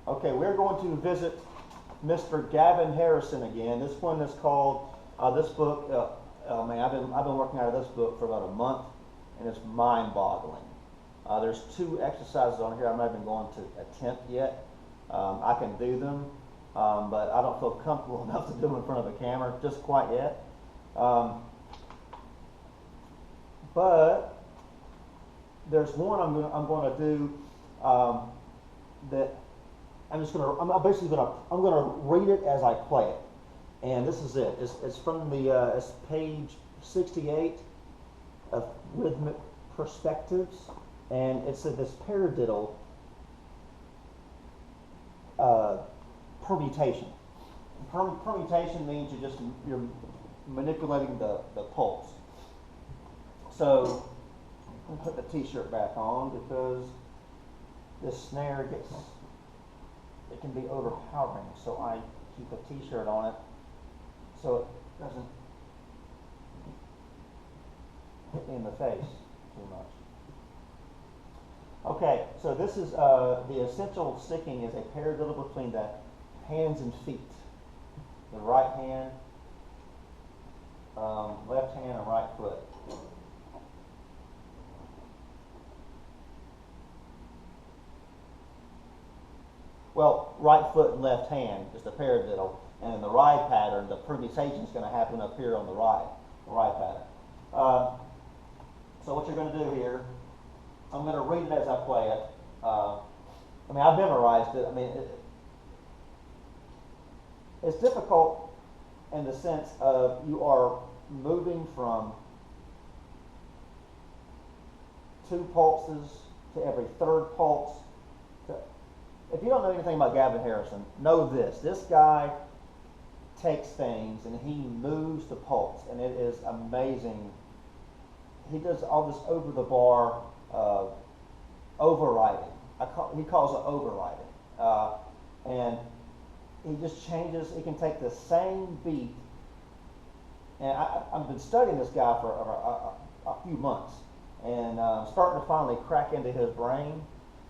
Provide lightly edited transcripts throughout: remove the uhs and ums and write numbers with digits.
Okay, we're going to visit Mr. Gavin Harrison again. This one is called, this book, man, I've been working out of this book for about a month, and it's mind-boggling. There's 2 exercises on here I'm not even going to attempt yet. I can do them, but I don't feel comfortable enough to do them in front of a camera just quite yet. But there's one I'm going to do that I'm going to read it as I play it, and this is it. It's from the it's page 68 of Rhythmic Perspectives, and it's this paradiddle permutation. Permutation means you're manipulating the pulse. So I'm going to put the T-shirt back on because this snare it can be overpowering. So I keep a T-shirt on it so it doesn't hit me in the face too much. Okay, so this is the essential sticking is a paradiddle between the hands and feet. The right hand, left hand, and right foot. Well, right foot and left hand is the paradiddle, and in the ride pattern, the permutation is going to happen up here on the ride pattern. So what you're going to do here, I'm going to read it as I play it. I mean, I've memorized it. I mean, it's difficult in the sense of you are moving from 2 pulses to every 3rd pulse. If you don't know anything about Gavin Harrison, know this. This guy takes things and he moves the pulse, and it is amazing. He does all this over-the-bar overriding. He calls it overriding. And he just changes. He can take the same beat. And I've been studying this guy for a few months, and starting to finally crack into his brain.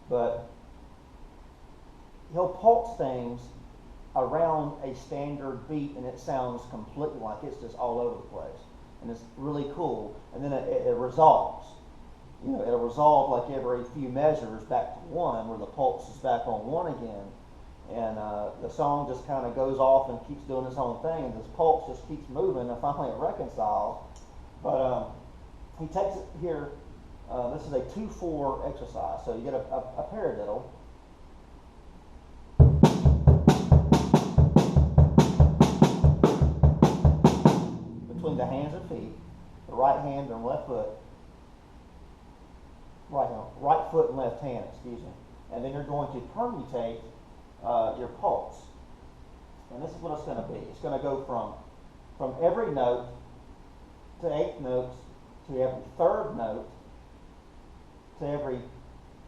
But he'll pulse things around a standard beat, and it sounds completely like it's just all over the place, and it's really cool. And then it resolves. You know, it'll resolve like every few measures back to 1, where the pulse is back on 1 again, and the song just kind of goes off and keeps doing its own thing, and this pulse just keeps moving, and finally it reconciles. But he takes it here. This is a 2/4 exercise, so you get a paradiddle. The hands and feet, the right hand and left foot, right foot and left hand, excuse me. And then you're going to permutate your pulse. And this is what it's going to be. It's going to go from every note to 8th notes, to every 3rd note, to every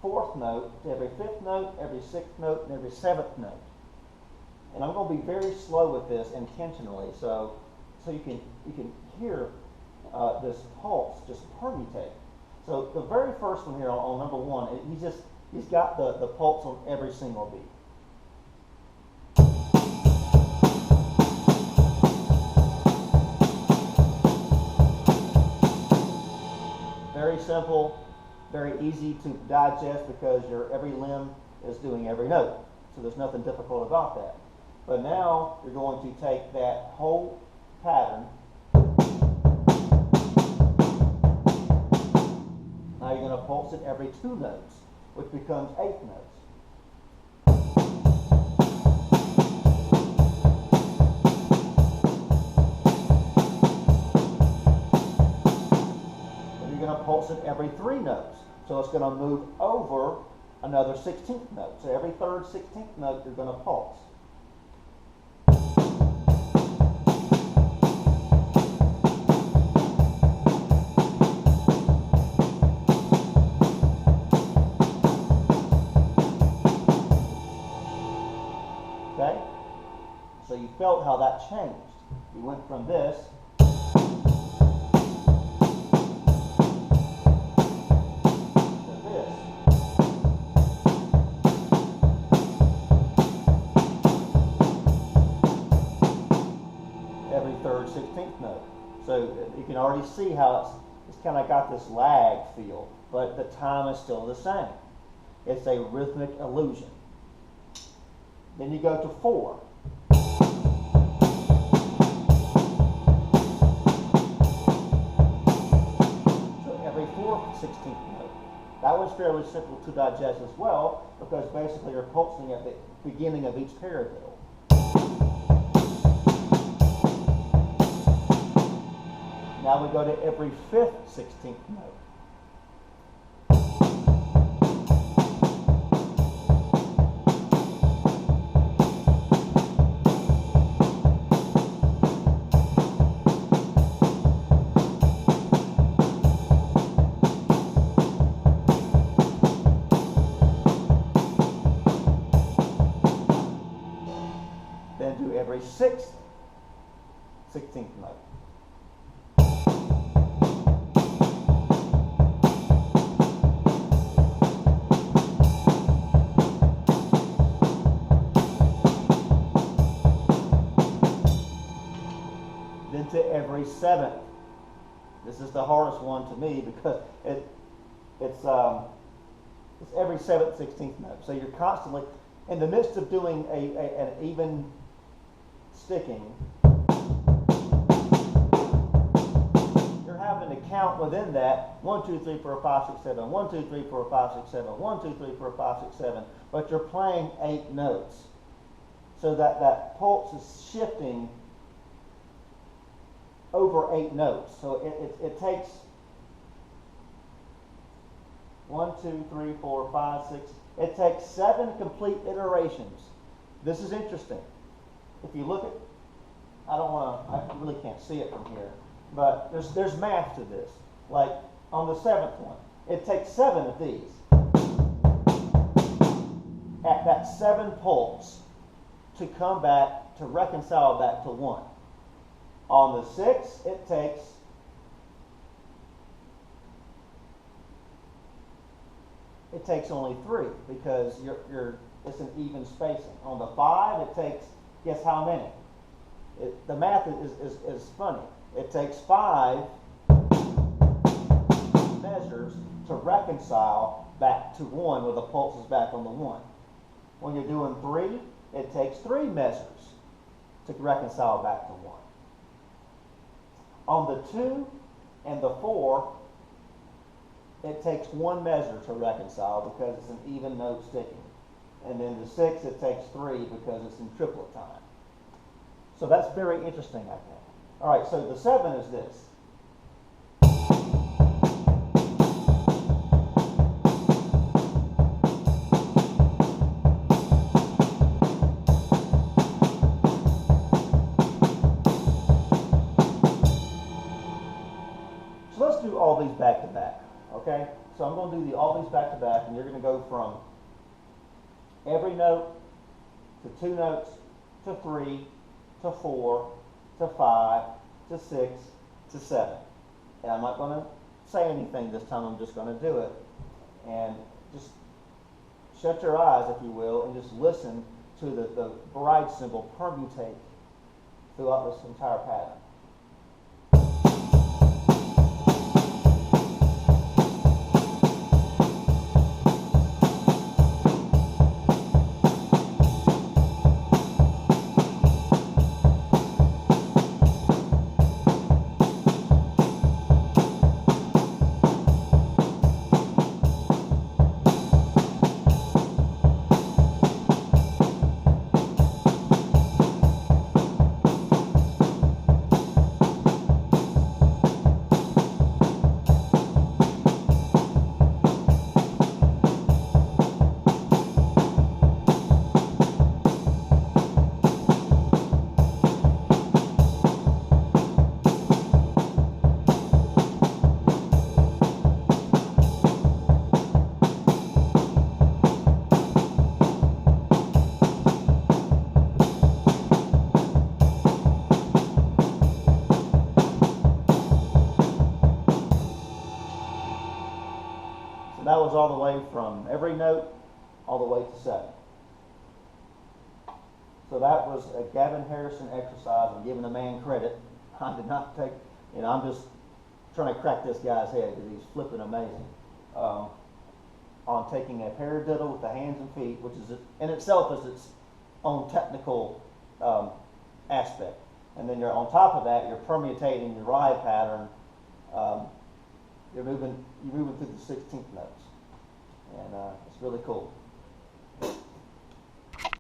4th note, to every 5th note, every 6th note, and every 7th note. And I'm going to be very slow with this intentionally, so you can hear this pulse just permutate. So the very first one here on number 1, he's got the pulse on every single beat. Very simple, very easy to digest because your every limb is doing every note. So there's nothing difficult about that. But now you're going to take that whole pattern. Now you're going to pulse it every 2 notes, which becomes 8th notes. Then you're going to pulse it every 3 notes. So it's going to move over another 16th note. So every 3rd 16th note you're going to pulse. Okay? So you felt how that changed. You went from this to this. note. So you can already see how it's kind of got this lag feel, but the time is still the same. It's a rhythmic illusion. Then you go to 4. So every 4th 16th note. That was fairly simple to digest as well, because basically you're pulsing at the beginning of each paradiddle. Now we go to every 5th 16th note. Then do every 6th 16th note. Then to every 7th. This is the hardest one to me because it's every 7th 16th note. So you're constantly in the midst of doing an even sticking. You're having to count within that 1, 2, 3, 4, 5, 6, 7, 1, 2, 3, 4, 5, 6, 7, 1, 2, 3, 4, 5, 6, 7. But you're playing 8 notes. So that pulse is shifting over 8 notes. So it takes 1, 2, 3, 4, 5, 6. It takes 7 complete iterations. This is interesting. If you look at, I really can't see it from here, but there's math to this. Like on the 7th one, it takes 7 of these. At that 7 pulse to come back, to reconcile back to 1. On the 6th, it takes only 3 because it's an even spacing. On the 5, it takes, guess how many? The math is funny. It takes 5 measures to reconcile back to 1 where the pulse is back on the 1. When you're doing 3, it takes 3 measures to reconcile back to 1. On the 2 and the 4, it takes 1 measure to reconcile because it's an even note sticking. And then the 6, it takes 3 because it's in triplet time. So that's very interesting, I think. All right, so the 7 is this. So let's do all these back to back, okay? So I'm going to do all these back to back, and you're going to go from every note to 2 notes to 3 to 4 to 5 to 6 to 7. And I'm not going to say anything this time. I'm just going to do it. And just shut your eyes, if you will, and just listen to the bride symbol permutate throughout this entire pattern. That was all the way from every note all the way to 7. So that was a Gavin Harrison exercise. I'm giving the man credit. I did not take, I'm just trying to crack this guy's head because he's flipping amazing. On taking a paradiddle with the hands and feet, which is in itself is its own technical aspect. And then you're on top of that, you're permutating the ride pattern. You're moving through the 16th notes, and it's really cool.